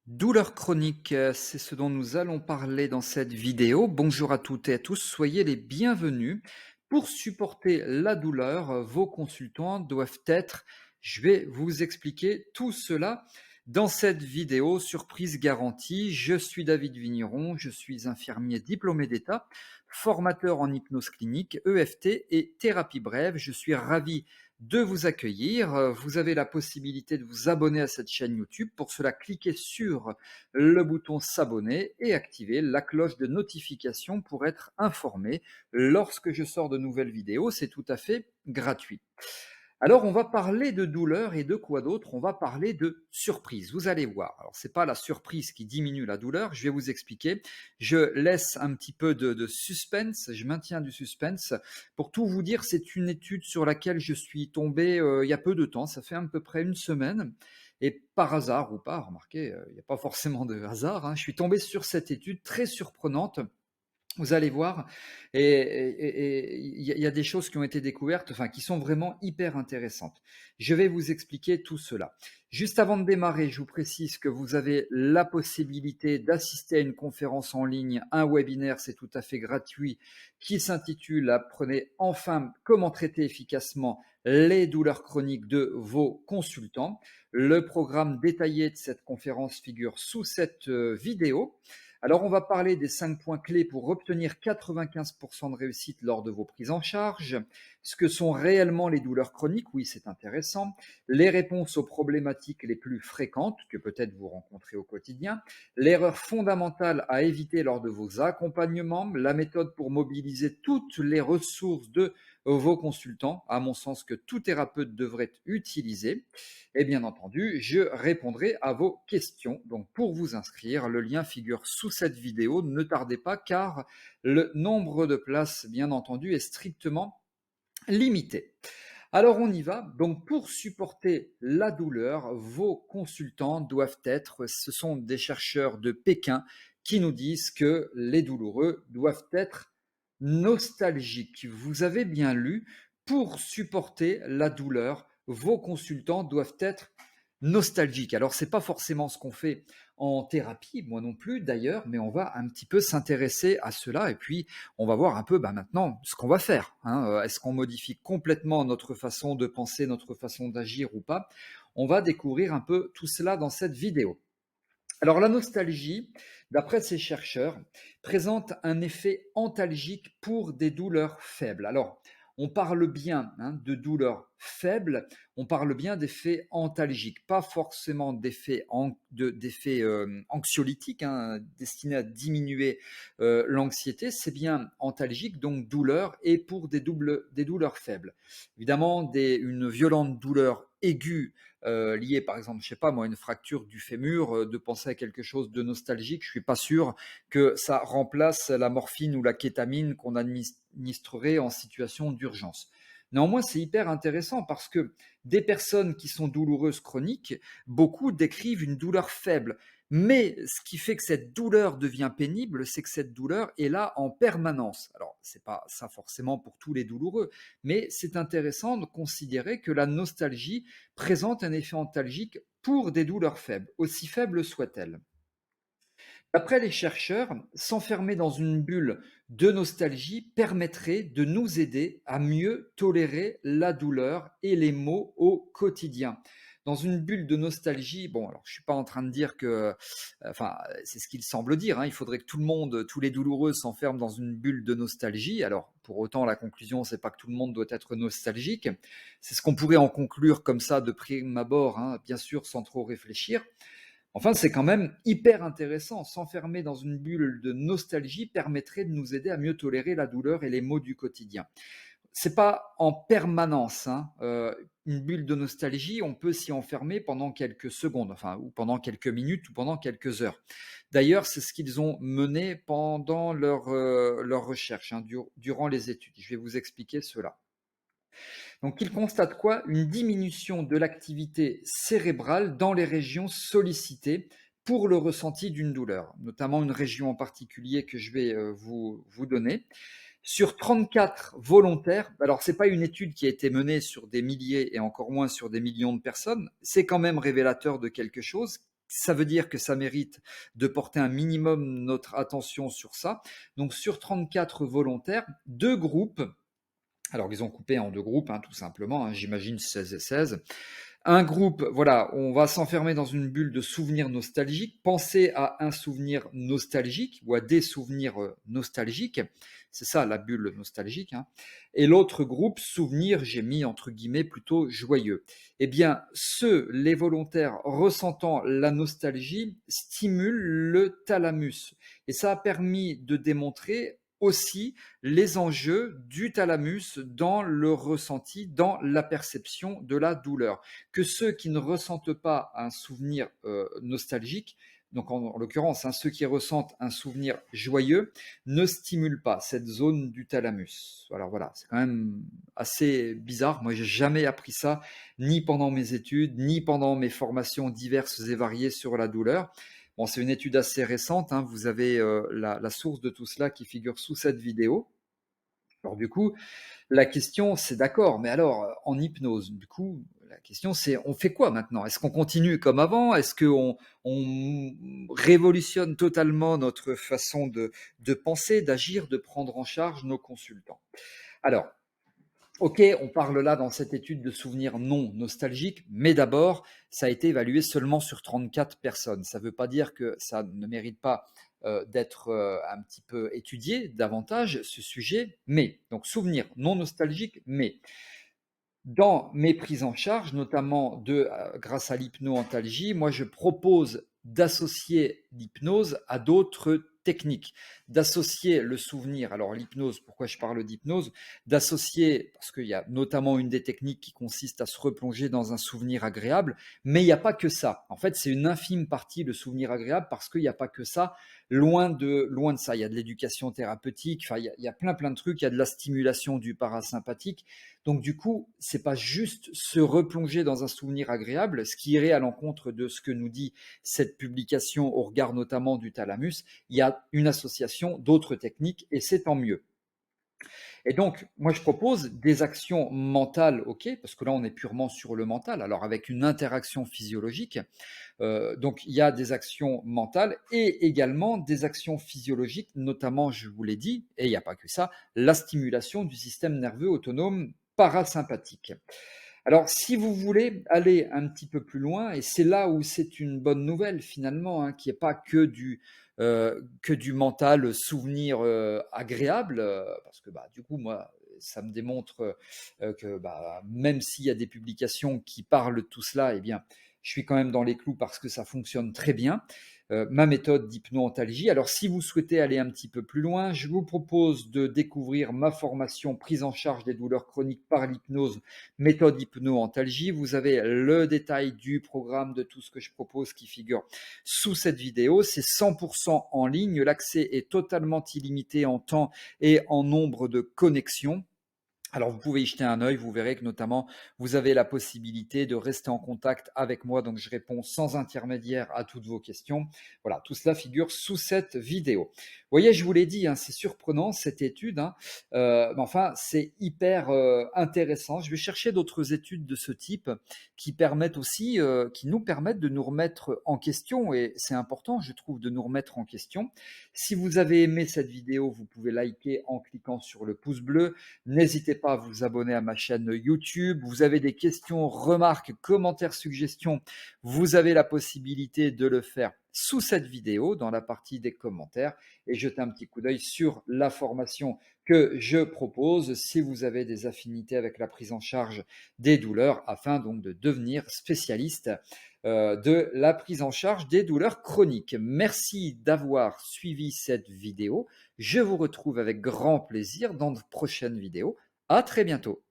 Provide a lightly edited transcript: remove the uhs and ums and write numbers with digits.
Douleur chronique, c'est ce dont nous allons parler dans cette vidéo. Bonjour à toutes et à tous, soyez les bienvenus. Pour supporter la douleur, vos consultants doivent être, je vais vous expliquer tout cela dans cette vidéo, surprise garantie. Je suis David Vigneron, je suis infirmier diplômé d'État, formateur en hypnose clinique, EFT et thérapie brève. Je suis ravi de vous accueillir. Vous avez la possibilité de vous abonner à cette chaîne YouTube. Pour cela, cliquez sur le bouton s'abonner et activez la cloche de notification pour être informé lorsque je sors de nouvelles vidéos. C'est tout à fait gratuit. Alors, on va parler de douleur et de quoi d'autre? On va parler de surprise. Vous allez voir. Alors, c'est pas la surprise qui diminue la douleur. Je vais vous expliquer. Je laisse un petit peu de suspense. Je maintiens du suspense. Pour tout vous dire, c'est une étude sur laquelle je suis tombé il y a peu de temps. Ça fait à peu près une semaine. Et par hasard ou pas, remarquez, il n'y a pas forcément de hasard, hein, je suis tombé sur cette étude très surprenante. Vous allez voir, et il y a des choses qui ont été découvertes, enfin qui sont vraiment hyper intéressantes. Je vais vous expliquer tout cela. Juste avant de démarrer, je vous précise que vous avez la possibilité d'assister à une conférence en ligne, un webinaire, c'est tout à fait gratuit, qui s'intitule Apprenez enfin comment traiter efficacement les douleurs chroniques de vos consultants. Le programme détaillé de cette conférence figure sous cette vidéo. Alors, on va parler des 5 points clés pour obtenir 95% de réussite lors de vos prises en charge. Ce que sont réellement les douleurs chroniques, oui, c'est intéressant. Les réponses aux problématiques les plus fréquentes que peut-être vous rencontrez au quotidien. L'erreur fondamentale à éviter lors de vos accompagnements. La méthode pour mobiliser toutes les ressources de vos consultants, à mon sens que tout thérapeute devrait utiliser. Et bien entendu, je répondrai à vos questions. Donc pour vous inscrire, le lien figure sous cette vidéo. Ne tardez pas car le nombre de places, bien entendu, est strictement limité. Alors on y va. Donc pour supporter la douleur, vos consultants doivent être, ce sont des chercheurs de Pékin qui nous disent que les douloureux doivent être nostalgiques. Vous avez bien lu, pour supporter la douleur, vos consultants doivent être nostalgiques. Alors c'est pas forcément ce qu'on fait en thérapie, moi non plus d'ailleurs, mais on va un petit peu s'intéresser à cela et puis on va voir un peu maintenant ce qu'on va faire, hein. Est-ce qu'on modifie complètement notre façon de penser, notre façon d'agir ou pas? On va découvrir un peu tout cela dans cette vidéo. Alors la nostalgie, d'après ces chercheurs, présente un effet antalgique pour des douleurs faibles. Alors, on parle bien de douleurs faibles, on parle bien d'effets antalgiques, pas forcément d'effets anxiolytiques destinés à diminuer l'anxiété, c'est bien antalgique, donc douleur, et pour des douleurs faibles. Évidemment, une violente douleur aiguë lié par exemple, je sais pas moi, une fracture du fémur, de penser à quelque chose de nostalgique, je suis pas sûr que ça remplace la morphine ou la kétamine qu'on administrerait en situation d'urgence. Néanmoins, c'est hyper intéressant parce que des personnes qui sont douloureuses chroniques, beaucoup décrivent une douleur faible. Mais ce qui fait que cette douleur devient pénible, c'est que cette douleur est là en permanence. Alors, c'est pas ça forcément pour tous les douloureux, mais c'est intéressant de considérer que la nostalgie présente un effet antalgique pour des douleurs faibles, aussi faibles soient-elles. D'après les chercheurs, s'enfermer dans une bulle de nostalgie permettrait de nous aider à mieux tolérer la douleur et les maux au quotidien. Dans une bulle de nostalgie, bon, alors je ne suis pas en train de dire que, enfin, c'est ce qu'il semble dire, il faudrait que tout le monde, tous les douloureux s'enferment dans une bulle de nostalgie. Alors, pour autant, la conclusion, c'est pas que tout le monde doit être nostalgique. C'est ce qu'on pourrait en conclure comme ça de prime abord, bien sûr, sans trop réfléchir. Enfin, c'est quand même hyper intéressant. S'enfermer dans une bulle de nostalgie permettrait de nous aider à mieux tolérer la douleur et les maux du quotidien. C'est pas en permanence, une bulle de nostalgie, on peut s'y enfermer pendant quelques secondes, enfin, ou pendant quelques minutes, ou pendant quelques heures. D'ailleurs, c'est ce qu'ils ont mené pendant leur recherche, durant les études. Je vais vous expliquer cela. Donc, il constate quoi? Une diminution de l'activité cérébrale dans les régions sollicitées pour le ressenti d'une douleur, notamment une région en particulier que je vais vous donner. Sur 34 volontaires, alors ce n'est pas une étude qui a été menée sur des milliers et encore moins sur des millions de personnes, c'est quand même révélateur de quelque chose. Ça veut dire que ça mérite de porter un minimum notre attention sur ça. Donc sur 34 volontaires, 2 groupes, alors ils ont coupé en 2 groupes, tout simplement, j'imagine 16 et 16. Un groupe, voilà, on va s'enfermer dans une bulle de souvenirs nostalgiques, penser à un souvenir nostalgique ou à des souvenirs nostalgiques, c'est ça la bulle nostalgique, hein. Et l'autre groupe, souvenirs, j'ai mis entre guillemets plutôt joyeux. Eh bien, les volontaires ressentant la nostalgie, stimulent le thalamus. Et ça a permis de démontrer aussi les enjeux du thalamus dans le ressenti, dans la perception de la douleur. Que ceux qui ne ressentent pas un souvenir nostalgique, donc en l'occurrence, ceux qui ressentent un souvenir joyeux, ne stimulent pas cette zone du thalamus. Alors voilà, c'est quand même assez bizarre. Moi, j'ai jamais appris ça, ni pendant mes études, ni pendant mes formations diverses et variées sur la douleur. Bon, c'est une étude assez récente, vous avez la source de tout cela qui figure sous cette vidéo. Alors du coup, la question c'est d'accord, mais alors en hypnose, du coup, la question c'est on fait quoi maintenant? Est-ce qu'on continue comme avant? Est-ce qu'on révolutionne totalement notre façon de penser, d'agir, de prendre en charge nos consultants? Alors, OK, on parle là dans cette étude de souvenirs non nostalgiques, mais d'abord, ça a été évalué seulement sur 34 personnes. Ça ne veut pas dire que ça ne mérite pas d'être un petit peu étudié davantage, ce sujet, mais, donc souvenirs non nostalgiques, mais dans mes prises en charge, notamment grâce à l'hypno-antalgie, moi je propose d'associer l'hypnose à d'autres techniques, d'associer le souvenir. Alors l'hypnose, pourquoi je parle d'hypnose? D'associer, parce qu'il y a notamment une des techniques qui consiste à se replonger dans un souvenir agréable, mais il n'y a pas que ça. En fait, c'est une infime partie le souvenir agréable parce qu'il n'y a pas que ça. Loin de ça, il y a de l'éducation thérapeutique, enfin, il y a plein de trucs, il y a de la stimulation du parasympathique. Donc du coup, c'est pas juste se replonger dans un souvenir agréable, ce qui irait à l'encontre de ce que nous dit cette publication au regard notamment du thalamus. Il y a une association d'autres techniques et c'est tant mieux. Et donc, moi, je propose des actions mentales, ok, parce que là, on est purement sur le mental, alors avec une interaction physiologique. Donc, il y a des actions mentales et également des actions physiologiques, notamment, je vous l'ai dit, et il n'y a pas que ça, la stimulation du système nerveux autonome parasympathique. Alors, si vous voulez aller un petit peu plus loin, et c'est là où c'est une bonne nouvelle finalement, qu'il n'y ait pas que du mental souvenir agréable, parce que du coup, moi, ça me démontre que même s'il y a des publications qui parlent de tout cela, eh bien, je suis quand même dans les clous parce que ça fonctionne très bien. Ma méthode d'hypno-antalgie. Alors, si vous souhaitez aller un petit peu plus loin, je vous propose de découvrir ma formation prise en charge des douleurs chroniques par l'hypnose, méthode hypno-antalgie. Vous avez le détail du programme, de tout ce que je propose qui figure sous cette vidéo. C'est 100% en ligne. L'accès est totalement illimité en temps et en nombre de connexions. Alors, vous pouvez y jeter un œil, vous verrez que notamment, vous avez la possibilité de rester en contact avec moi, donc je réponds sans intermédiaire à toutes vos questions. Voilà, tout cela figure sous cette vidéo. Vous voyez, je vous l'ai dit, c'est surprenant cette étude, mais enfin, c'est hyper intéressant. Je vais chercher d'autres études de ce type qui permettent aussi, qui nous permettent de nous remettre en question, et c'est important, je trouve, de nous remettre en question. Si vous avez aimé cette vidéo, vous pouvez liker en cliquant sur le pouce bleu. N'hésitez pas à vous abonner à ma chaîne YouTube. Vous avez des questions, remarques, commentaires, suggestions. Vous avez la possibilité de le faire sous cette vidéo dans la partie des commentaires et jeter un petit coup d'œil sur la formation que je propose si vous avez des affinités avec la prise en charge des douleurs afin donc de devenir spécialiste de la prise en charge des douleurs chroniques. Merci d'avoir suivi cette vidéo. Je vous retrouve avec grand plaisir dans de prochaines vidéos. À très bientôt.